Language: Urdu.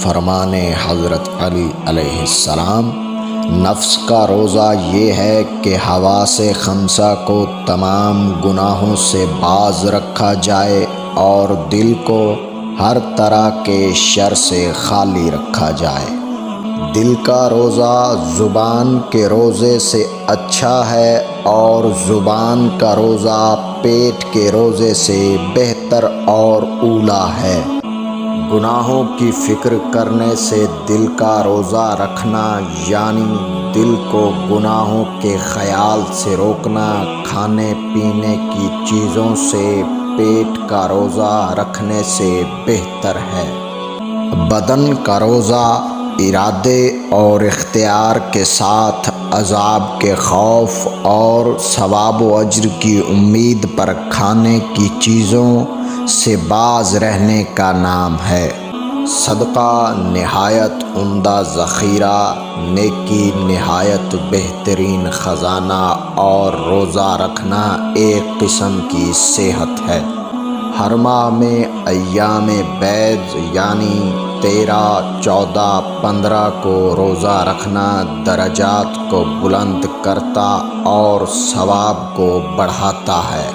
فرمان حضرت علی علیہ السلام، نفس کا روزہ یہ ہے کہ حواس خمسہ کو تمام گناہوں سے باز رکھا جائے اور دل کو ہر طرح کے شر سے خالی رکھا جائے۔ دل کا روزہ زبان کے روزے سے اچھا ہے اور زبان کا روزہ پیٹ کے روزے سے بہتر اور اولی ہے۔ گناہوں کی فکر کرنے سے دل کا روزہ رکھنا یعنی دل کو گناہوں کے خیال سے روکنا، کھانے پینے کی چیزوں سے پیٹ کا روزہ رکھنے سے بہتر ہے۔ بدن کا روزہ ارادے اور اختیار کے ساتھ عذاب کے خوف اور ثواب و اجر کی امید پر کھانے کی چیزوں سے باز رہنے کا نام ہے۔ صدقہ نہایت عمدہ ذخیرہ، نیکی نہایت بہترین خزانہ اور روزہ رکھنا ایک قسم کی صحت ہے۔ ہر ماہ میں ایام بیض یعنی 13، 14، 15 کو روزہ رکھنا درجات کو بلند کرتا اور ثواب کو بڑھاتا ہے۔